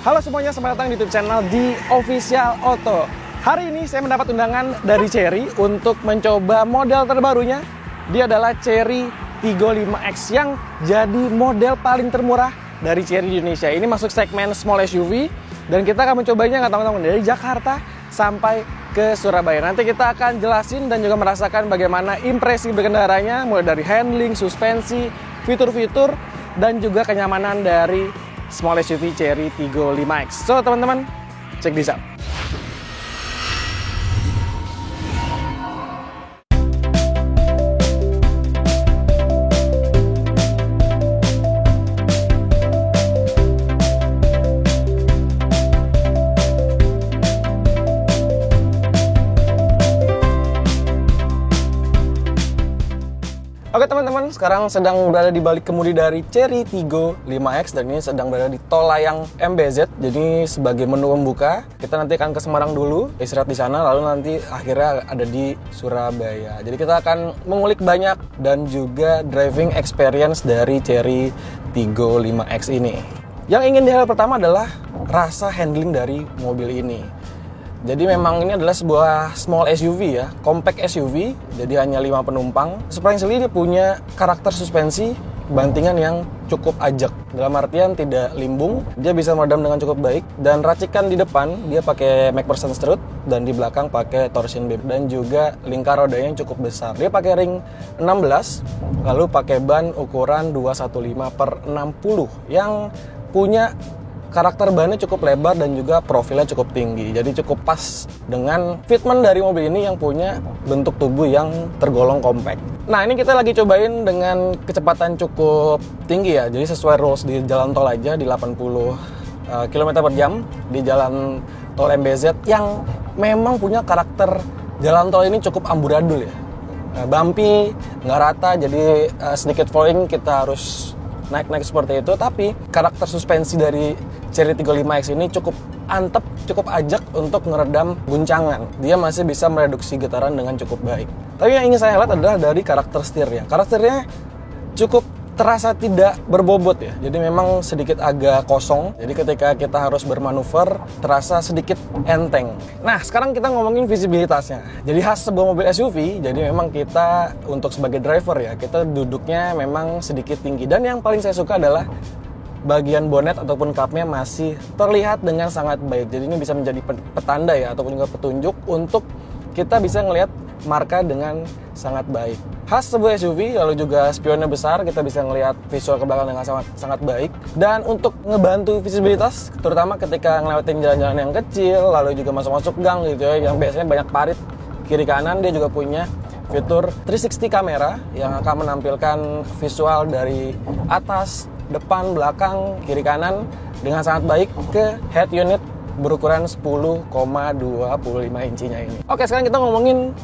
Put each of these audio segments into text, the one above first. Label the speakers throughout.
Speaker 1: Halo semuanya, selamat datang di YouTube channel di Official Auto. Hari ini saya mendapat undangan dari Chery untuk mencoba model terbarunya. Dia adalah Chery Tiggo 5X yang jadi model paling termurah dari Chery di Indonesia. Ini masuk segmen small SUV dan kita akan mencobanya nggak tanggung-tanggung dari Jakarta sampai ke Surabaya. Nanti kita akan jelasin dan juga merasakan bagaimana impresi berkendaranya, mulai dari handling, suspensi, fitur-fitur, dan juga kenyamanan dari small SUV Chery Tiggo 5X. So teman-teman, check this out. Oke teman-teman, sekarang sedang berada di balik kemudi dari Chery Tiggo 5X dan ini sedang berada di tol layang MBZ. Jadi sebagai menu pembuka, kita nanti akan ke Semarang dulu, istirahat di sana, lalu nanti akhirnya ada di Surabaya. Jadi kita akan mengulik banyak dan juga driving experience dari Chery Tiggo 5X ini. Yang ingin di-highlight pertama adalah rasa handling dari mobil ini. Jadi memang ini adalah sebuah small SUV ya, compact SUV, jadi hanya 5 penumpang. Surprisingly dia punya karakter suspensi bantingan yang cukup ajak. Dalam artian tidak limbung, dia bisa meredam dengan cukup baik. Dan racikan di depan dia pakai MacPherson strut dan di belakang pakai torsion beam. Dan juga lingkar rodanya yang cukup besar. Dia pakai ring 16, lalu pakai ban ukuran 215/60 yang punya karakter bannya cukup lebar dan juga profilnya cukup tinggi. Jadi cukup pas dengan fitment dari mobil ini yang punya bentuk tubuh yang tergolong compact. Nah ini kita lagi cobain dengan kecepatan cukup tinggi ya. Jadi sesuai rules di jalan tol aja di 80 km per jam di jalan tol MBZ yang memang punya karakter jalan tol ini cukup amburadul ya. Bumpy, nggak rata, jadi sedikit falling kita harus naik-naik seperti itu, tapi karakter suspensi dari Chery Tiggo 5X ini cukup antep, cukup ajak untuk meredam guncangan. Dia masih bisa mereduksi getaran dengan cukup baik. Tapi yang ingin saya lihat adalah dari karakter setirnya. Karakternya cukup terasa tidak berbobot ya. Jadi memang sedikit agak kosong. Jadi ketika kita harus bermanuver, terasa sedikit enteng. Nah, sekarang kita ngomongin visibilitasnya. Jadi khas sebuah mobil SUV, jadi memang kita untuk sebagai driver ya, kita duduknya memang sedikit tinggi. Dan yang paling saya suka adalah bagian bonet ataupun cupnya masih terlihat dengan sangat baik. Jadi ini bisa menjadi petanda ya, ataupun juga petunjuk untuk kita bisa ngelihat marka dengan sangat baik. Khas sebuah SUV, lalu juga spionnya besar, kita bisa ngelihat visual ke belakang dengan sangat baik. Dan untuk ngebantu visibilitas, terutama ketika ngelewatin jalan-jalan yang kecil, lalu juga masuk-masuk gang gitu ya, yang biasanya banyak parit kiri kanan, dia juga punya fitur 360 kamera yang akan menampilkan visual dari atas, depan, belakang, kiri kanan dengan sangat baik ke head unit berukuran 10,25 inchinya ini. Oke, sekarang kita ngomongin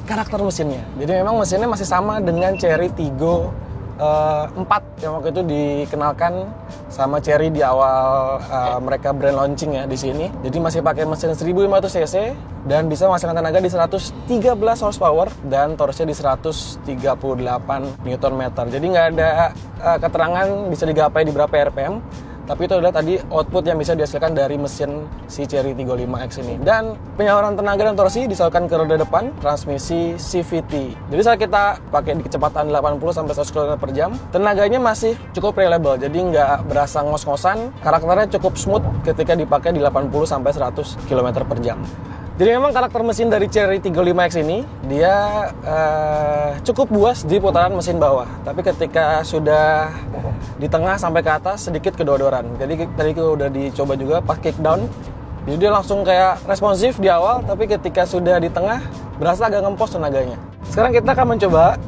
Speaker 1: karakter mesinnya. Jadi memang mesinnya masih sama dengan Chery Tiggo 4 yang waktu itu dikenalkan sama Chery di awal mereka brand launching ya di sini. Jadi masih pakai mesin 1500 cc dan bisa menghasilkan tenaga di 113 horsepower dan torsinya di 138 Nm. Jadi nggak ada keterangan bisa digapai di berapa RPM. Tapi itu adalah tadi output yang bisa dihasilkan dari mesin si Chery Tiggo 5X ini. Dan penyaluran tenaga dan torsi disalurkan ke roda depan, transmisi CVT. Jadi saat kita pakai di kecepatan 80-100 km per jam, tenaganya masih cukup reliable. Jadi nggak berasa ngos-ngosan, karakternya cukup smooth ketika dipakai di 80-100 km per jam. Jadi memang karakter mesin dari Chery Tiggo 5X ini dia cukup buas di putaran mesin bawah. Tapi ketika sudah di tengah sampai ke atas sedikit kedodoran. Jadi tadi udah dicoba juga pas kickdown. Jadi dia langsung kayak responsif di awal, tapi ketika sudah di tengah berasa agak ngempos tenaganya. Sekarang kita akan mencoba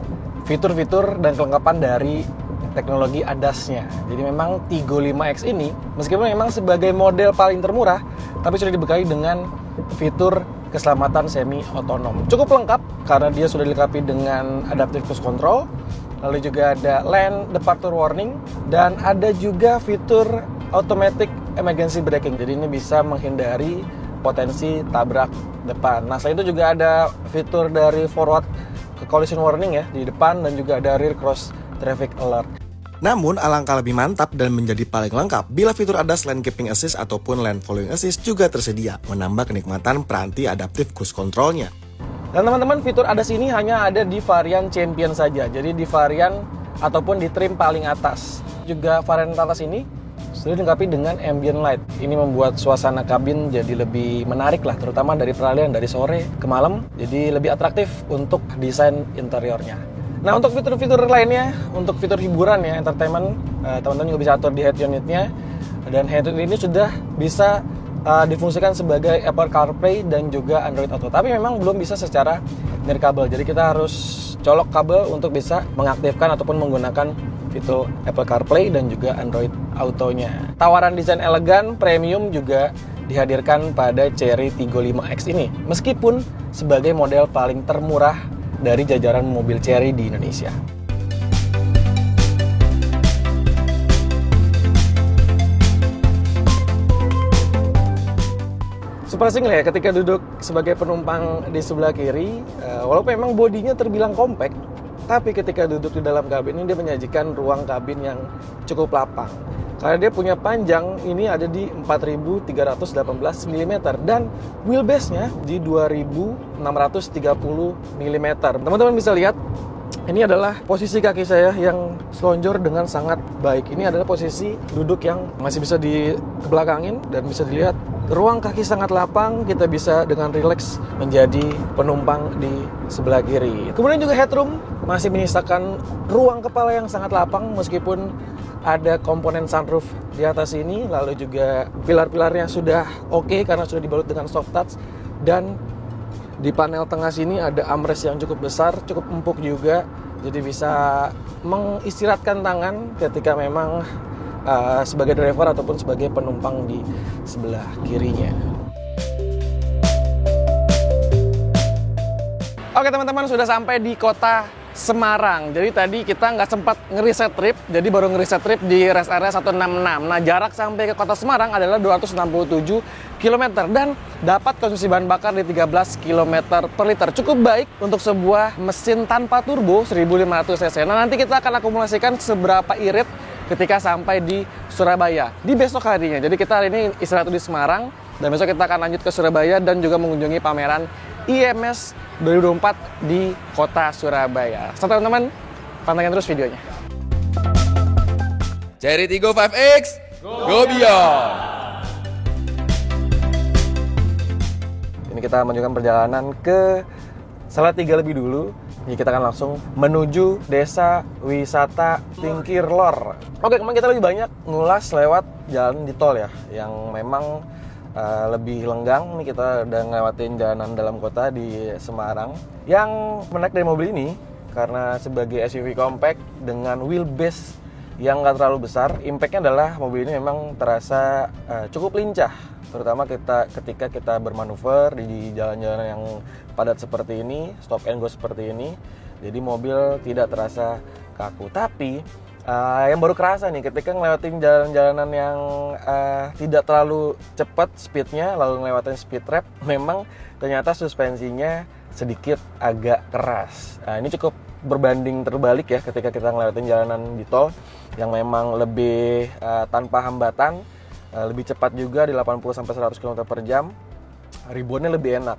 Speaker 1: fitur-fitur dan kelengkapan dari teknologi ADAS-nya. Jadi memang Tiggo 5X ini meskipun memang sebagai model paling termurah, tapi sudah dibekali dengan fitur keselamatan semi otonom. Cukup lengkap karena dia sudah dilengkapi dengan adaptive cruise control, lalu juga ada lane departure warning dan ada juga fitur automatic emergency braking. Jadi ini bisa menghindari potensi tabrak depan. Nah, selain itu juga ada fitur dari forward collision warning ya di depan dan juga ada rear cross traffic alert.
Speaker 2: Namun, alangkah lebih mantap dan menjadi paling lengkap bila fitur ADAS Lane Keeping Assist ataupun Lane Following Assist juga tersedia, menambah kenikmatan peranti adaptif cruise control-nya.
Speaker 1: Dan teman-teman, fitur ADAS ini hanya ada di varian Champion saja, jadi di varian ataupun di trim paling atas. Juga varian atas ini sudah dilengkapi dengan ambient light. Ini membuat suasana kabin jadi lebih menarik lah, terutama dari peralihan dari sore ke malam, jadi lebih atraktif untuk desain interiornya. Nah, untuk fitur-fitur lainnya, untuk fitur hiburan ya, entertainment, teman-teman juga bisa atur di head unitnya. Dan head unit ini sudah bisa difungsikan sebagai Apple CarPlay dan juga Android Auto. Tapi memang belum bisa secara nirkabel. Jadi kita harus colok kabel untuk bisa mengaktifkan ataupun menggunakan fitur Apple CarPlay dan juga Android Auto-nya. Tawaran desain elegan, premium juga dihadirkan pada Chery Tiggo 5X ini. Meskipun sebagai model paling termurah dari jajaran mobil Chery di Indonesia. Surprising ya ketika duduk sebagai penumpang di sebelah kiri, walaupun memang bodinya terbilang kompak, tapi ketika duduk di dalam kabin ini dia menyajikan ruang kabin yang cukup lapang. Karena dia punya panjang ini ada di 4.318 mm dan wheelbase-nya di 2.630 mm. Teman-teman bisa lihat, ini adalah posisi kaki saya yang selonjor dengan sangat baik. Ini adalah posisi duduk yang masih bisa dikebelakangin dan bisa dilihat ruang kaki sangat lapang, kita bisa dengan rileks menjadi penumpang di sebelah kiri. Kemudian juga headroom masih menyisakan ruang kepala yang sangat lapang meskipun ada komponen sunroof di atas ini. Lalu juga pilar-pilarnya sudah oke karena sudah dibalut dengan soft touch. Dan di panel tengah sini ada armrest yang cukup besar, cukup empuk juga. Jadi bisa mengistirahatkan tangan ketika memang sebagai driver ataupun sebagai penumpang di sebelah kirinya. Oke teman-teman, sudah sampai di kota Semarang. Jadi tadi kita nggak sempat ngeriset trip, jadi baru ngeriset trip di rest area 166. Nah, jarak sampai ke kota Semarang adalah 267 km dan dapat konsumsi bahan bakar di 13 km per liter. Cukup baik untuk sebuah mesin tanpa turbo 1500 cc. Nah, nanti kita akan akumulasikan seberapa irit ketika sampai di Surabaya di besok harinya. Jadi kita hari ini istirahat di Semarang dan besok kita akan lanjut ke Surabaya dan juga mengunjungi pameran IMS 2024 di kota Surabaya. Sampai teman-teman, pantengin terus videonya.
Speaker 3: Chery Tiggo 5X, go beyond!
Speaker 1: Ini kita menunjukkan perjalanan ke Salatiga lebih dulu. Jadi kita akan langsung menuju desa wisata Tingkirlor. Oke, kemarin kita lebih banyak ngulas lewat jalan di tol ya, yang memang lebih lenggang. Ini kita udah ngelewatin jalanan dalam kota di Semarang. Yang menarik dari mobil ini, karena sebagai SUV compact dengan wheelbase yang nggak terlalu besar, impact-nya adalah mobil ini memang terasa cukup lincah. Terutama ketika kita bermanuver di jalan-jalan yang padat seperti ini, stop and go seperti ini, jadi mobil tidak terasa kaku. Tapi yang baru kerasa nih ketika ngelewatin jalan-jalanan yang tidak terlalu cepat speednya, lalu ngelewatin speed trap, memang ternyata suspensinya sedikit agak keras. Ini cukup berbanding terbalik ya ketika kita ngelewatin jalanan di tol yang memang lebih tanpa hambatan, lebih cepat juga di 80-100 km per jam, reboundnya lebih enak.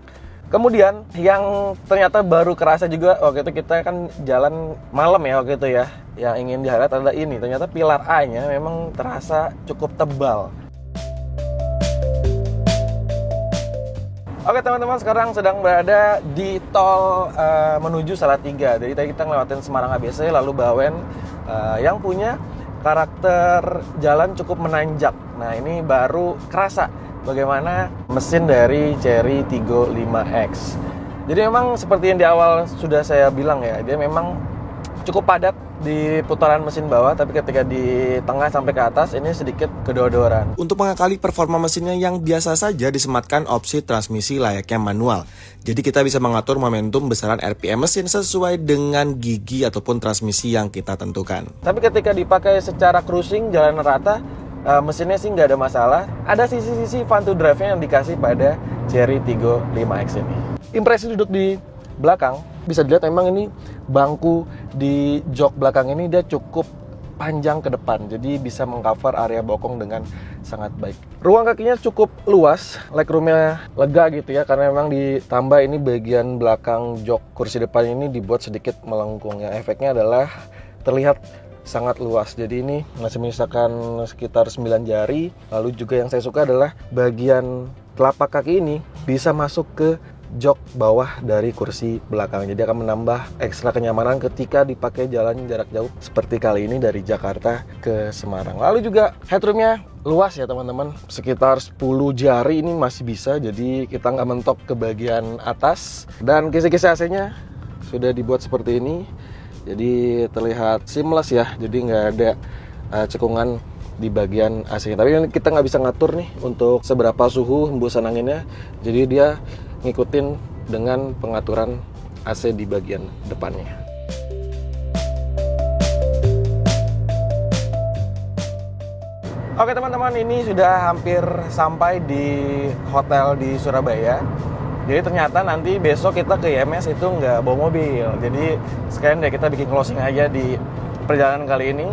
Speaker 1: Kemudian yang ternyata baru kerasa juga waktu itu kita kan jalan malam ya waktu itu ya, yang ingin di-highlight adalah ini, ternyata pilar A-nya memang terasa cukup tebal. Oke teman-teman, sekarang sedang berada di tol menuju Salatiga. Jadi tadi kita ngelewatin Semarang ABC lalu Bawen yang punya karakter jalan cukup menanjak. Nah ini baru kerasa bagaimana mesin dari Chery Tiggo 5X. Jadi memang seperti yang di awal sudah saya bilang ya, dia memang cukup padat di putaran mesin bawah, tapi ketika di tengah sampai ke atas ini sedikit kedodoran.
Speaker 2: Untuk mengakali performa mesinnya yang biasa saja disematkan opsi transmisi layaknya manual. Jadi kita bisa mengatur momentum besaran RPM mesin sesuai dengan gigi ataupun transmisi yang kita tentukan.
Speaker 1: Tapi ketika dipakai secara cruising jalan rata, mesinnya sih nggak ada masalah. Ada sisi-sisi fun to drive-nya yang dikasih pada Chery Tiggo 5X ini. Impresi duduk di belakang, bisa dilihat memang ini bangku di jok belakang ini dia cukup panjang ke depan, jadi bisa mengcover area bokong dengan sangat baik. Ruang kakinya cukup luas, legroomnya lega gitu ya, karena memang ditambah ini bagian belakang jok kursi depan ini dibuat sedikit melengkung. Yang efeknya adalah terlihat sangat luas, jadi ini masih menyisakan sekitar 9 jari. Lalu juga yang saya suka adalah bagian telapak kaki ini bisa masuk ke jok bawah dari kursi belakang, jadi akan menambah ekstra kenyamanan ketika dipakai jalan jarak jauh seperti kali ini dari Jakarta ke Semarang. Lalu juga headroomnya luas ya teman-teman, sekitar 10 jari ini masih bisa, jadi kita nggak mentok ke bagian atas. Dan kisi-kisi AC-nya sudah dibuat seperti ini, jadi terlihat seamless ya, jadi nggak ada cekungan di bagian AC-nya. Tapi kita nggak bisa ngatur nih untuk seberapa suhu hembusan anginnya, jadi dia ngikutin dengan pengaturan AC di bagian depannya. Oke teman-teman, ini sudah hampir sampai di hotel di Surabaya. Jadi ternyata nanti besok kita ke IMS itu nggak bawa mobil. Jadi sekalian deh kita bikin closing aja di perjalanan kali ini,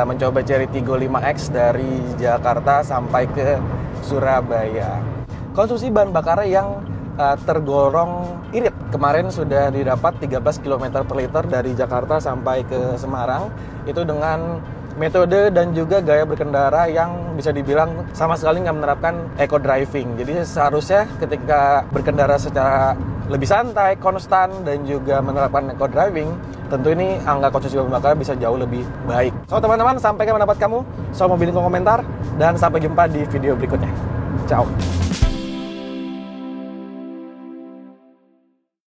Speaker 1: mencoba Chery Tiggo 5X dari Jakarta sampai ke Surabaya. Konsumsi bahan bakar yang tergolong irit. Kemarin sudah didapat 13 km per liter dari Jakarta sampai ke Semarang. Itu dengan metode dan juga gaya berkendara yang bisa dibilang sama sekali nggak menerapkan eco driving. Jadi seharusnya ketika berkendara secara lebih santai, konstan, dan juga menerapkan eco driving, tentu ini angka konsumsi bahan bakar bisa jauh lebih baik. So teman-teman, sampaikan pendapat kamu soal mobil di kolom komentar, dan sampai jumpa di video berikutnya. Ciao.